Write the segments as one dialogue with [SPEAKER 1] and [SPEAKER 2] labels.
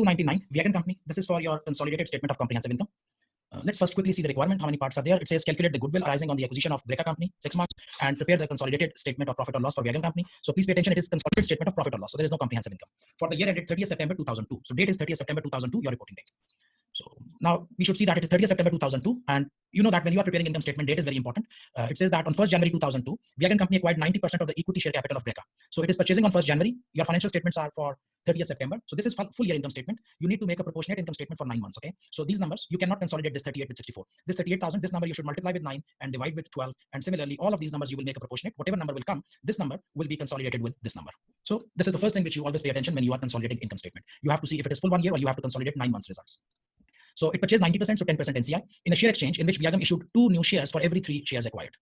[SPEAKER 1] 299, Viagan Company. This is for your consolidated statement of comprehensive income. Let's first quickly see the requirement. How many parts are there? It says calculate the goodwill arising on the acquisition of Acca Company, 6 months, and prepare the consolidated statement of profit or loss for Viagan Company. So please pay attention. It is consolidated statement of profit or loss. So there is no comprehensive income for the year ended 30th September 2002. So date is 30th September 2002, your reporting date. So now we should see that it is 30th September 2002. And you know that when you are preparing income statement, date is very important. It says that on 1st January 2002, Viagan Company acquired 90% of the equity share capital of Acca. So it is purchasing on 1st January. Your financial statements are for 30th September. So this is full year income statement. You need to make a proportionate income statement for 9 months. Okay. So these numbers, you cannot consolidate this 38 with 64. This 38,000, this number you should multiply with 9 and divide with 12. And similarly, all of these numbers you will make a proportionate. Whatever number will come, this number will be consolidated with this number. So this is the first thing which you always pay attention when you are consolidating income statement. You have to see if it is full 1 year or you have to consolidate 9 months results. So it purchased 90%, so 10% NCI in a share exchange in which Viagam issued 2 new shares for every 3 shares acquired.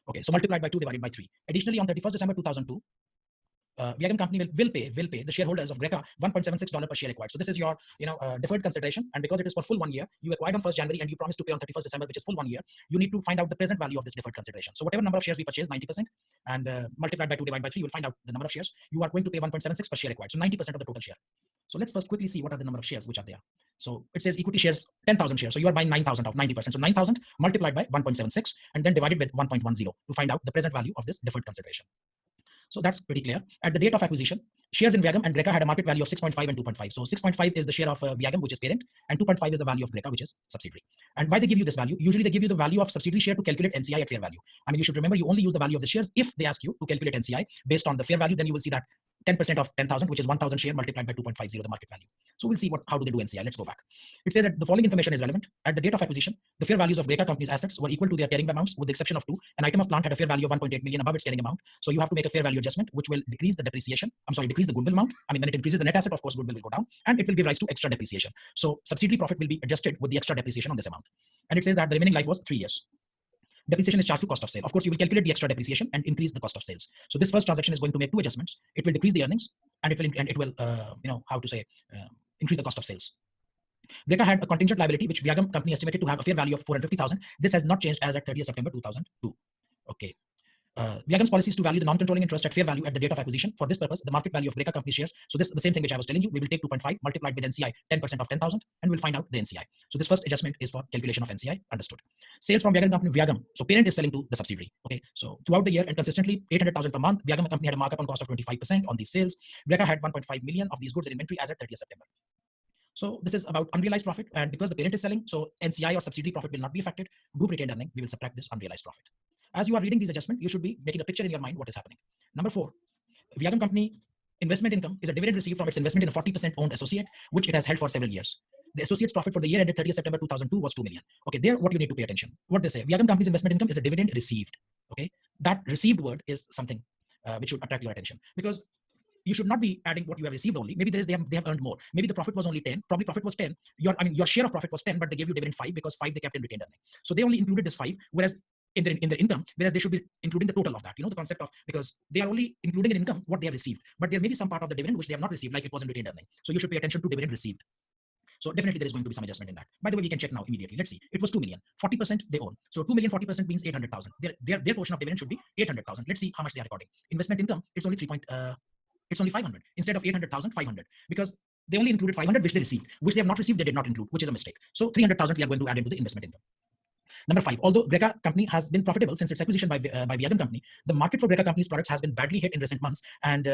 [SPEAKER 1] Okay, so multiplied by 2 divided by 3. Additionally, on 31st December 2002, Viagam Company will pay the shareholders of Acca $1.76 per share acquired. So this is your deferred consideration, and because it is for full 1 year, you acquired on 1st January and you promised to pay on 31st December, which is full 1 year. You need to find out the present value of this deferred consideration. So whatever number of shares we purchased, 90%, and multiplied by 2 divided by 3, you will find out the number of shares. You are going to pay 1.76 per share acquired. So 90% of the total share. So let's first quickly see what are the number of shares which are there. So it says equity shares 10,000 shares. So you are buying 9,000 of 90%. So 9,000 multiplied by 1.76 and then divided with 1.10 to find out the present value of this deferred consideration. So that's pretty clear. At the date of acquisition, shares in Viagam and Acca had a market value of 6.5 and 2.5. So 6.5 is the share of Viagam, which is parent, and 2.5 is the value of Acca, which is subsidiary. And why they give you this value? Usually they give you the value of subsidiary share to calculate NCI at fair value. I mean, you should remember you only use the value of the shares if they ask you to calculate NCI based on the fair value. Then you will see that 10% of 10,000, which is 1,000 share multiplied by 2.50, the market value. So we'll see how do they do NCI. Let's go back. It says that the following information is relevant. At the date of acquisition, the fair values of Acca Company's assets were equal to their carrying amounts with the exception of 2. An item of plant had a fair value of 1.8 million above its carrying amount. So you have to make a fair value adjustment, which will decrease the depreciation. Decrease the goodwill amount. I mean, when it increases the net asset, of course, goodwill will go down and it will give rise to extra depreciation. So subsidiary profit will be adjusted with the extra depreciation on this amount. And it says that the remaining life was 3 years. Depreciation is charged to cost of sale. Of course, you will calculate the extra depreciation and increase the cost of sales. So this first transaction is going to make 2 adjustments. It will decrease the earnings and it will increase the cost of sales. Acca had a contingent liability which Viagam Company estimated to have a fair value of 450,000. This has not changed as at 30th September 2002. Okay. Viagam's policy is to value the non-controlling interest at fair value at the date of acquisition. For this purpose, the market value of Acca Company shares. So this is the same thing which I was telling you. We will take 2.5 multiplied with NCI 10% of 10,000 and we'll find out the NCI. So this first adjustment is for calculation of NCI. Understood. Sales from Viagam Company. Viagam. So parent is selling to the subsidiary. Okay. So throughout the year and consistently 800,000 per month, Viagam Company had a markup on cost of 25% on these sales. Acca had 1.5 million of these goods in inventory as at 30th September. So this is about unrealized profit, and because the parent is selling, so NCI or subsidiary profit will not be affected. Group retained earning, we will subtract this unrealized profit. As you are reading these adjustments, you should be making a picture in your mind what is happening. Number 4, Viagam Company investment income is a dividend received from its investment in a 40% owned associate, which it has held for several years. The associate's profit for the year ended 30th September 2002 was 2 million. Okay, there what you need to pay attention. What they say, Viagam Company's investment income is a dividend received. Okay, that received word is something which should attract your attention, because you should not be adding what you have received only. Maybe they have earned more. Maybe the profit was only 10. Probably profit was 10. Your share of profit was 10, but they gave you dividend 5 because 5 they kept in retained earning. So they only included this 5, whereas in their income, whereas they should be including the total of that. You know the concept of, because they are only including in income what they have received, but there may be some part of the dividend which they have not received, like it was in retained earning. So you should pay attention to dividend received. So definitely there is going to be some adjustment in that. By the way, we can check now immediately. Let's see. It was 2 million. 40% they own. So 2 million, 40% means 800,000. Their portion of dividend should be 800,000. Let's see how much they are recording. Investment income, it's only 500 instead of 800,000, 500, because they only included 500 which they received, which they have not received, they did not include, which is a mistake. So 300,000 we are going to add into the investment income. Number 5, although Acca Company has been profitable since its acquisition by Viagam Company, the market for Acca Company's products has been badly hit in recent months, and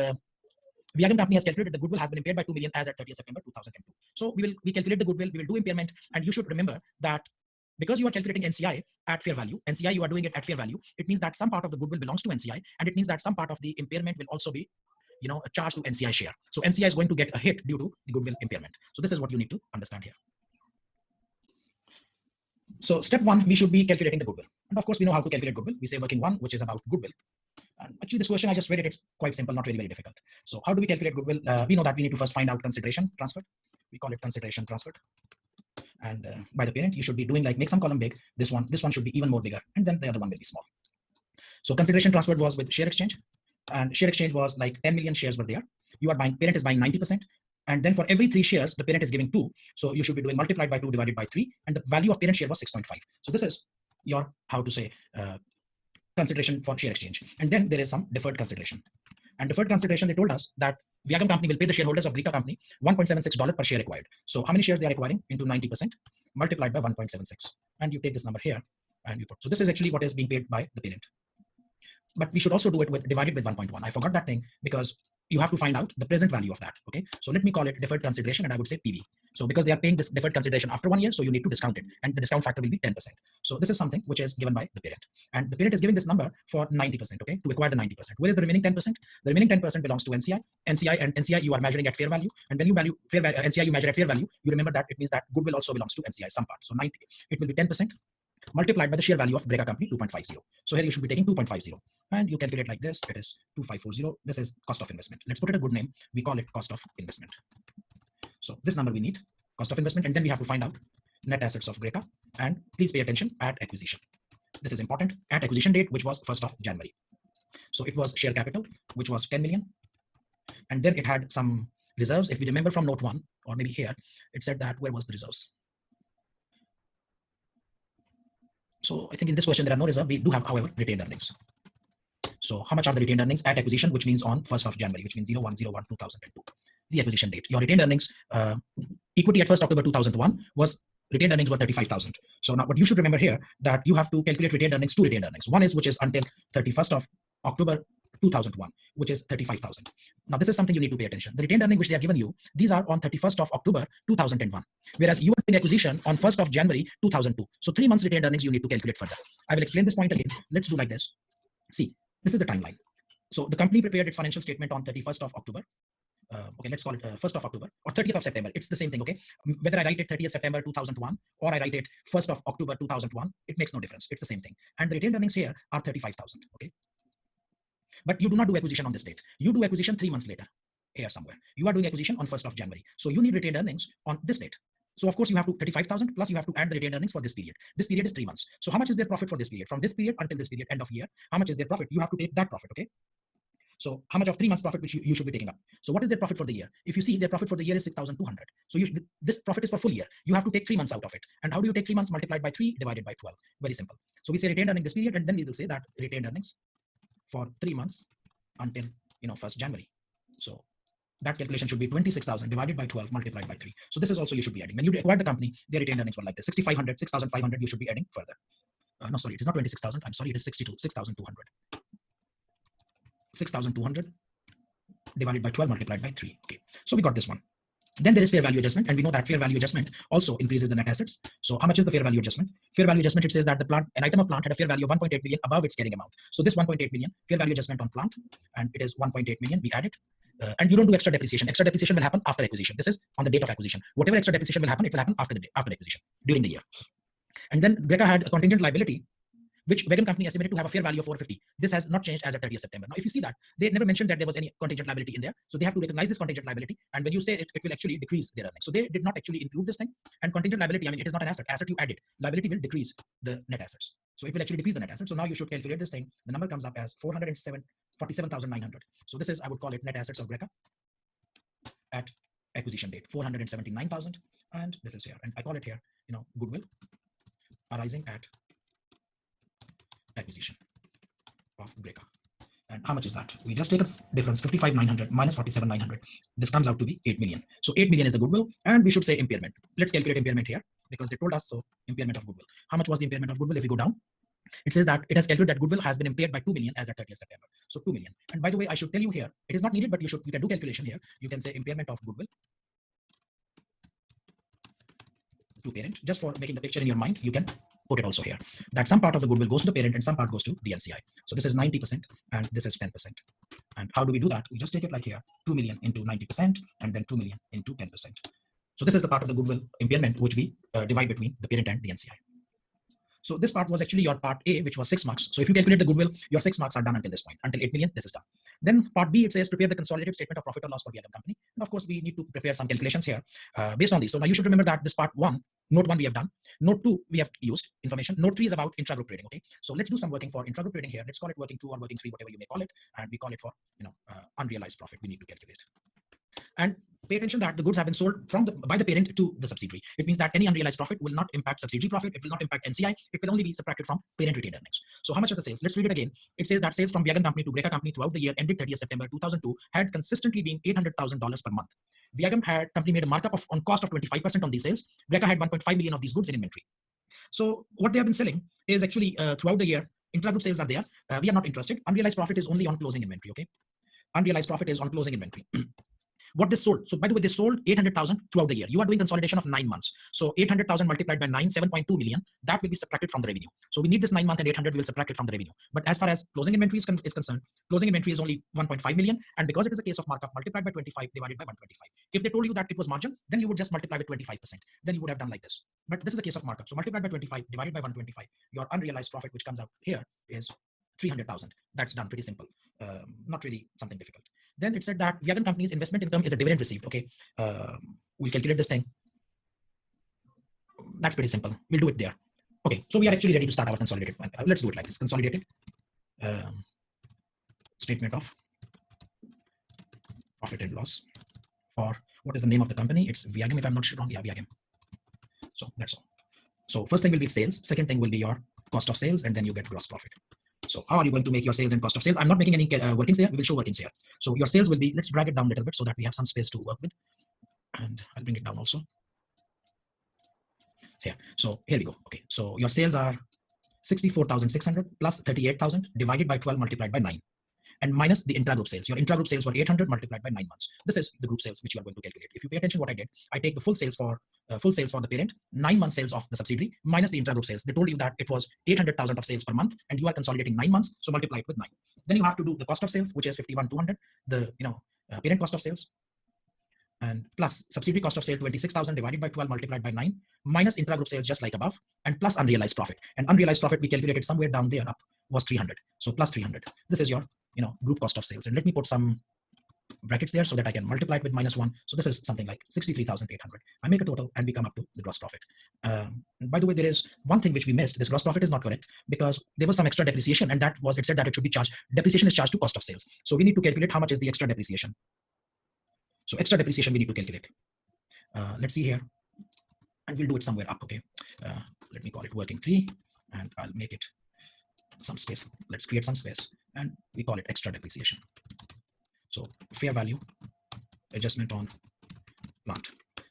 [SPEAKER 1] Viagam Company has calculated the goodwill has been impaired by 2 million as at 30th September 2002. So we calculate the goodwill, we will do impairment, and you should remember that because you are calculating NCI at fair value, NCI you are doing it at fair value, it means that some part of the goodwill belongs to NCI, and it means that some part of the impairment will also be a charge to NCI share. So NCI is going to get a hit due to the goodwill impairment. So this is what you need to understand here. So step 1, we should be calculating the goodwill. And of course, we know how to calculate goodwill. We say working 1, which is about goodwill. And actually this question I just read it, it's quite simple, not really very difficult. So how do we calculate goodwill? We know that we need to first find out consideration transferred. We call it consideration transferred. And by the parent, you should be doing like make some column big. This one should be even more bigger, and then the other one will be small. So consideration transferred was with share exchange. And share exchange was like 10 million shares were there. You are buying, parent is buying 90%. And then for every 3 shares, the parent is giving 2. So you should be doing multiplied by 2 divided by 3. And the value of parent share was 6.5. So this is your, consideration for share exchange. And then there is some deferred consideration. And deferred consideration, they told us that Viagam company will pay the shareholders of Greca company $1.76 per share acquired. So how many shares they are acquiring? Into 90% multiplied by 1.76. And you take this number here and you put. So this is actually what is being paid by the parent. But we should also do it with divided with 1.1. I forgot that thing because you have to find out the present value of that. Okay, so let me call it deferred consideration, and I would say PV. So because they are paying this deferred consideration after 1 year, so you need to discount it, and the discount factor will be 10%. So this is something which is given by the parent, and the parent is giving this number for 90%. Okay, to acquire the 90%. Where is the remaining 10%? The remaining 10% belongs to NCI. NCI you are measuring at fair value, and when you value fair value, NCI you measure at fair value. You remember that it means that goodwill also belongs to NCI some part. So 90, it will be 10%. Multiplied by the share value of Greca company 2.50. So here you should be taking 2.50 and you calculate like this. It is 2540. This is cost of investment. Let's put it a good name. We call it cost of investment. So this number we need, cost of investment, and then we have to find out net assets of Greca. And please pay attention at acquisition. This is important. At acquisition date, which was 1st of January. So it was share capital, which was 10 million. And then it had some reserves. If we remember from note 1, or maybe here, it said that where was the reserves? So I think in this question, there are no reserves. We do have, however, retained earnings. So how much are the retained earnings at acquisition, which means on 1st of January, which means 01/01/2002, the acquisition date. Your retained earnings, equity at 1st October 2001 was retained earnings were 35,000. So now what you should remember here that you have to calculate retained earnings, two retained earnings. One is which is until 31st of October 2001, which is 35,000. Now this is something you need to pay attention. The retained earning which they have given you, these are on 31st of October 2001, whereas you are doing acquisition on 1st of January 2002. So 3 months retained earnings you need to calculate further. I will explain this point again. Let's do like this. See, this is the timeline. So the company prepared its financial statement on 31st of October. Okay, let's call it 1st of October or 30th of September. It's the same thing, okay? Whether I write it 30th September 2001 or I write it 1st of October 2001, it makes no difference. It's the same thing. And the retained earnings here are 35,000, okay? But you do not do acquisition on this date. You do acquisition 3 months later, here somewhere. You are doing acquisition on 1st of January. So you need retained earnings on this date. So of course you have to 35,000 plus you have to add the retained earnings for this period. This period is 3 months. So how much is their profit for this period? From this period until this period, end of year, how much is their profit? You have to take that profit, okay? So how much of 3 months profit which you should be taking up? So what is their profit for the year? If you see their profit for the year is 6,200. So this profit is for full year. You have to take 3 months out of it. And how do you take 3 months multiplied by 3 divided by 12? Very simple. So we say retained earnings this period, and then we will say that retained earnings for 3 months until 1st January. So that calculation should be 26,000 divided by 12 multiplied by 3. So this is also you should be adding. When you acquire the company, their retained earnings were like this: 6,500, 6,500. You should be adding further. No, sorry, it is not 26,000. I'm sorry, it is 6,200. 6,200 divided by 12 multiplied by 3. Okay, so we got this one. Then there is fair value adjustment, and we know that fair value adjustment also increases the net assets. So how much is the fair value adjustment? Fair value adjustment, it says that an item of plant had a fair value of 1.8 million above its carrying amount. So this 1.8 million fair value adjustment on plant, and it is 1.8 million. We add it, and you don't do extra depreciation. Extra depreciation will happen after acquisition. This is on the date of acquisition. Whatever extra depreciation will happen, it will happen after acquisition, during the year. And then Greca had a contingent liability, which Wagon company estimated to have a fair value of 450. This has not changed as of 30th September. Now, if you see that, they never mentioned that there was any contingent liability in there. So they have to recognize this contingent liability. And when you say it, it will actually decrease their earnings. So they did not actually include this thing. And contingent liability, I mean, it is not an asset. Asset you add it. Liability will decrease the net assets. So it will actually decrease the net assets. So now you should calculate this thing. The number comes up as 47,900. So this is, I would call it net assets of Greca at acquisition date, 479,000. And this is here. And I call it here, goodwill arising at acquisition of Greca. And how much is that? We just take a difference, 55,900 minus 47,900. This comes out to be 8 million. So 8 million is the goodwill, and we should say impairment. Let's calculate impairment here because they told us so. Impairment of goodwill. How much was the impairment of goodwill? If we go down, it says that it has calculated that goodwill has been impaired by 2 million as at 30th September. So 2 million. And by the way, I should tell you here, it is not needed, but you can do calculation here. You can say impairment of goodwill to parent. Just for making the picture in your mind, you can put it also here, that some part of the goodwill goes to the parent and some part goes to the NCI. So this is 90% and this is 10%. And how do we do that? We just take it like here, 2 million into 90% and then 2 million into 10%. So this is the part of the goodwill impairment which we divide between the parent and the NCI. So this part was actually your part A, which was 6 marks. So if you calculate the goodwill, your 6 marks are done until this point. Until 8 million, this is done. Then part B, it says prepare the consolidated statement of profit or loss for the other company. And of course, we need to prepare some calculations here based on these. So now you should remember that this part 1, note 1 we have done. Note 2, we have used information. Note 3 is about intragroup trading. Okay. So let's do some working for intragroup trading here. Let's call it working 2 or working 3, whatever you may call it. And we call it for, unrealized profit we need to calculate. And pay attention that the goods have been sold by the parent to the subsidiary. It means that any unrealized profit will not impact subsidiary profit. It will not impact NCI. It will only be subtracted from parent retained earnings. So how much are the sales? Let's read it again. It says that sales from Viagon Company to Greca Company throughout the year ended 30th September 2002 had consistently been $800,000 per month. Viagon company made a markup on cost of 25% on these sales. Greca had 1.5 million of these goods in inventory. So what they have been selling is actually throughout the year, intragroup sales are there. We are not interested. Unrealized profit is only on closing inventory. Okay, unrealized profit is on closing inventory. What they sold. So by the way, they sold 800,000 throughout the year. You are doing consolidation of 9 months. So 800,000 multiplied by 9, 7.2 million, that will be subtracted from the revenue. So we need this 9 month and 800, we will subtract it from the revenue. But as far as closing inventory is concerned, closing inventory is only 1.5 million. And because it is a case of markup, multiplied by 25 divided by 125. If they told you that it was margin, then you would just multiply with 25%. Then you would have done like this. But this is a case of markup. So multiplied by 25 divided by 125, your unrealized profit, which comes out here, is 300,000. That's done, pretty simple. Not really something difficult. Then it said that Viagon Company's investment income is a dividend received. Okay, we'll calculate this thing. That's pretty simple. We'll do it there. Okay, so we are actually ready to start our consolidated one. Let's do it like this. Consolidated statement of profit and loss for, what is the name of the company? It's Viagon, if I'm not sure wrong. Yeah, Viagon. So that's all. So first thing will be sales. Second thing will be your cost of sales, and then you get gross profit. So how are you going to make your sales and cost of sales? I'm not making any workings there. We will show workings here. So your sales will be, let's drag it down a little bit so that we have some space to work with. And I'll bring it down also. Here. So here we go. Okay. So your sales are 64,600 plus 38,000 divided by 12 multiplied by 9. And minus the intragroup sales. Your intragroup sales were 800 multiplied by 9 months. This is the group sales which you are going to calculate. If you pay attention what I did, I take the full sales for the parent, 9 month sales of the subsidiary minus the intragroup sales. They told you that it was 800,000 of sales per month, and you are consolidating 9 months, so multiply it with 9. Then you have to do the cost of sales, which is 51,200, the parent cost of sales, and plus subsidiary cost of sale 26,000 divided by 12 multiplied by 9 minus intragroup sales just like above, and plus unrealized profit. And unrealized profit we calculated somewhere down there up was 300. So plus 300. This is your group cost of sales. And let me put some brackets there so that I can multiply it with -1. So this is something like 63,800. I make a total and we come up to the gross profit. By the way, there is one thing which we missed. This gross profit is not correct because there was some extra depreciation, and it said that it should be charged. Depreciation is charged to cost of sales. So we need to calculate how much is the extra depreciation. So extra depreciation we need to calculate. Let's see here, and we'll do it somewhere up. Okay, let me call it working 3, and I'll make it some space. Let's create some space, and we call it extra depreciation. So fair value adjustment on plant,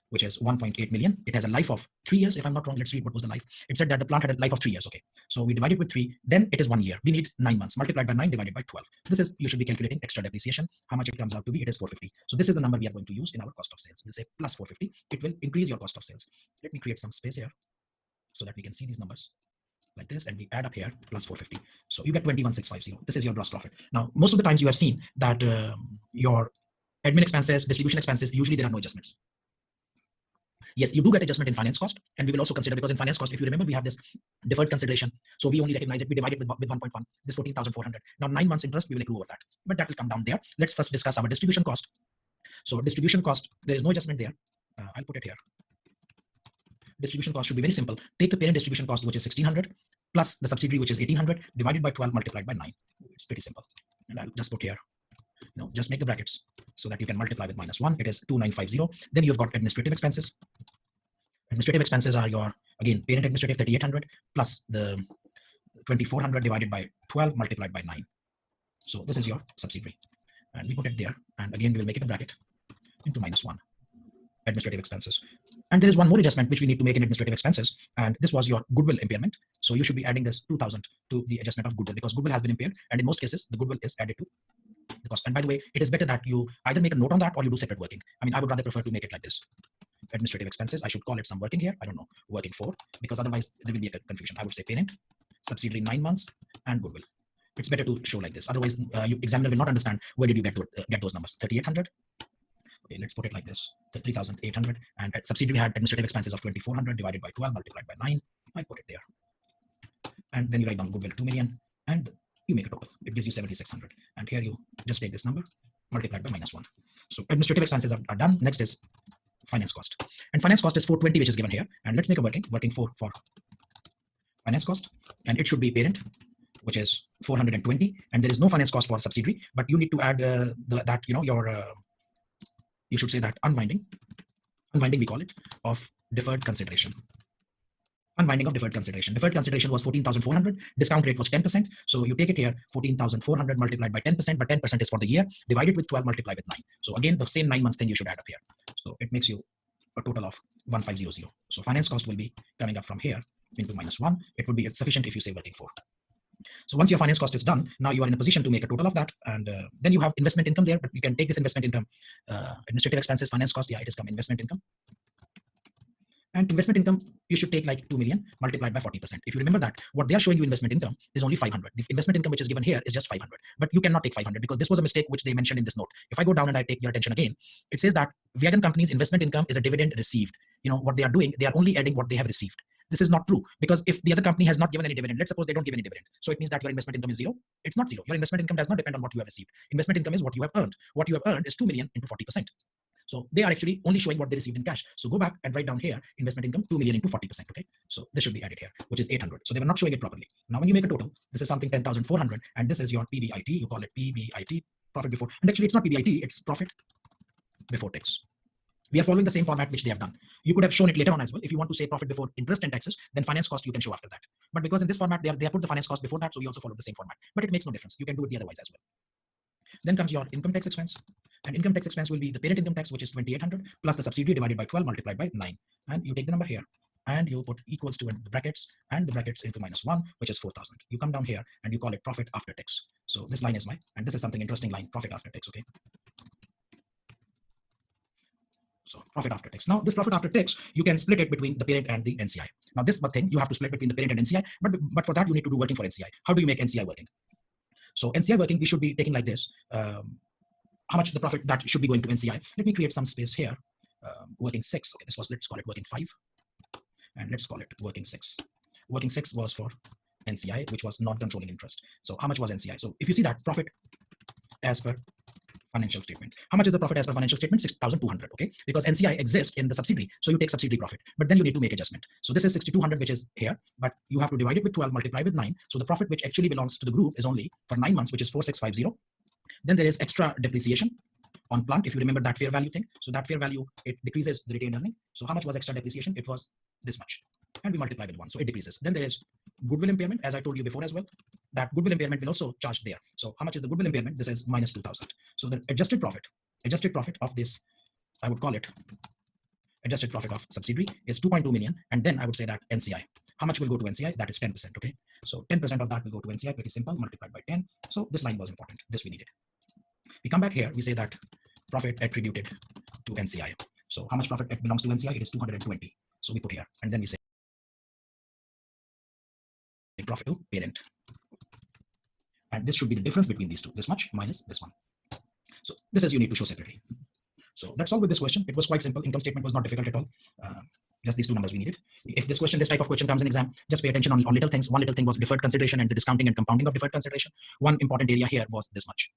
[SPEAKER 1] which is 1.8 million. It has a life of 3 years, if I'm not wrong. Let's read what was the life. It said that the plant had a life of 3 years. Okay, so we divide it with 3, then it is 1 year. We need 9 months multiplied by 9 divided by 12. This is, you should be calculating extra depreciation. How much it comes out to be? It is 450. So this is the number we are going to use in our cost of sales. We'll say plus 450. It will increase your cost of sales. Let me create some space here so that we can see these numbers like this, and we add up here plus 450. So you get 21,650. This is your gross profit. Now, most of the times you have seen that your admin expenses, distribution expenses, usually there are no adjustments. Yes, you do get adjustment in finance cost, and we will also consider, because in finance cost, if you remember, we have this deferred consideration. So we only recognize it, we divide it with 1.1, this 14,400. Now 9 months interest, we will accrue over that, but that will come down there. Let's first discuss our distribution cost. So distribution cost, there is no adjustment there. I'll put it here. Distribution cost should be very simple. Take the parent distribution cost, which is 1,600, plus the subsidiary, which is 1,800, divided by 12 multiplied by 9. It's pretty simple. And I'll just put here, just make the brackets so that you can multiply with -1. It is 2,950. Then you've got administrative expenses. Administrative expenses are your, again, parent administrative 3,800 plus the 2,400 divided by 12 multiplied by 9. So this is your subsidiary. And we put it there. And again, we will make it a bracket into -1. Administrative expenses. And there is one more adjustment which we need to make in administrative expenses, and this was your goodwill impairment. So you should be adding this 2,000 to the adjustment of goodwill, because goodwill has been impaired, and in most cases the goodwill is added to the cost. And by the way, it is better that you either make a note on that or you do separate working. I mean, I would rather prefer to make it like this. Administrative expenses, I should call it some working here. I don't know, working 4, because otherwise there will be a confusion. I would say parent, subsidiary 9 months, and goodwill. It's better to show like this. Otherwise, your examiner will not understand where did you get those numbers. 3,800. Okay, let's put it like this, 3,800, and subsidiary had administrative expenses of 2,400 divided by 12 multiplied by 9. I put it there. And then you write down goodwill 2 million, and you make a total. It gives you 7,600. And here you just take this number multiplied by -1. So administrative expenses are done. Next is finance cost. And finance cost is 420, which is given here. And let's make a working 4 for finance cost. And it should be parent, which is 420. And there is no finance cost for subsidiary, but you need to add your you should say that unwinding we call it, of deferred consideration. Unwinding of deferred consideration. Deferred consideration was 14,400. Discount rate was 10%. So you take it here, 14,400 multiplied by 10%, but 10% is for the year. Divide it with 12, multiply with 9. So again, the same 9 months thing you should add up here. So it makes you a total of 1500. So finance cost will be coming up from here into -1. It would be sufficient if you say working for. So once your finance cost is done, now you are in a position to make a total of that, and then you have investment income there. But you can take this investment income, administrative expenses, finance cost. Yeah, it is come investment income. And investment income, you should take like 2 million multiplied by 40%. If you remember that, what they are showing you investment income is only 500. The investment income which is given here is just 500. But you cannot take 500 because this was a mistake which they mentioned in this note. If I go down and I take your attention again, it says that vegan company's investment income is a dividend received. You know what they are doing? They are only adding what they have received. This is not true, because if the other company has not given any dividend, let's suppose they don't give any dividend, so it means that your investment income is zero. It's not zero. Your investment income does not depend on what you have received. Investment income is what you have earned. What you have earned is 2 million into 40%. So they are actually only showing what they received in cash. So go back and write down here, investment income 2 million into 40%. Okay. So this should be added here, which is 800. So they were not showing it properly. Now, when you make a total, this is something 10,400, and this is your PBIT. You call it PBIT, profit before, and actually it's not PBIT, it's profit before tax. We are following the same format which they have done. You could have shown it later on as well. If you want to say profit before interest and taxes, then finance cost you can show after that. But because in this format, they have put the finance cost before that, so we also follow the same format. But it makes no difference. You can do it the otherwise as well. Then comes your income tax expense. And income tax expense will be the parent income tax, which is 2,800, plus the subsidiary divided by 12 multiplied by 9. And you take the number here, and you put equals to in the brackets, and the brackets into -1, which is 4,000. You come down here, and you call it profit after tax. So this line is mine, and this is something interesting line, profit after tax, okay? So profit after tax. Now, this profit after tax, you can split it between the parent and the NCI. Now, this thing, you have to split between the parent and NCI, but for that, you need to do working for NCI. How do you make NCI working? So NCI working, we should be taking like this. How much the profit that should be going to NCI? Let me create some space here. Working 6. Okay, this was, let's call it working 5. And let's call it working 6. Working 6 was for NCI, which was non-controlling interest. So how much was NCI? So if you see that profit as per financial statement, how much is the profit as per financial statement? 6,200. Okay, because NCI exists in the subsidiary, so you take subsidiary profit, but then you need to make adjustment. So this is 6,200, which is here, but you have to divide it with 12, multiply with 9. So the profit which actually belongs to the group is only for 9 months, which is 4,650. Then there is extra depreciation on plant, if you remember that fair value thing. So that fair value, it decreases the retained earning. So how much was extra depreciation? It was this much, and we multiply with 1, so it decreases. Then there is goodwill impairment, as I told you before as well. That goodwill impairment will also charge there. So how much is the goodwill impairment? This is -2,000. So the adjusted profit of this, I would call it adjusted profit of subsidiary, is 2.2 million, and then I would say that NCI. How much will go to NCI? That is 10%. Okay, so 10% of that will go to NCI. Pretty simple, multiplied by 10. So this line was important. This we needed. We come back here, we say that profit attributed to NCI. So how much profit belongs to NCI? It is 220. So we put here, and then we say profit to parent. And this should be the difference between these two, this much minus this one. So this is you need to show separately. So that's all with this question. It was quite simple. Income statement was not difficult at all. Just these two numbers we needed. If this type of question comes in exam, just pay attention on little things. One little thing was deferred consideration and the discounting and compounding of deferred consideration. One important area here was this much.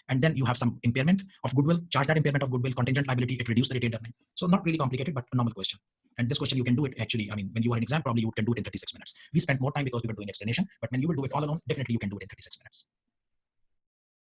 [SPEAKER 1] And then you have some impairment of goodwill, charge that impairment of goodwill, contingent liability, it reduced the retained earning. So not really complicated, but a normal question. And this question you can do it actually, I mean, when you are in exam, probably you can do it in 36 minutes. We spent more time because we were doing explanation, but when you will do it all alone, definitely you can do it in 36 minutes.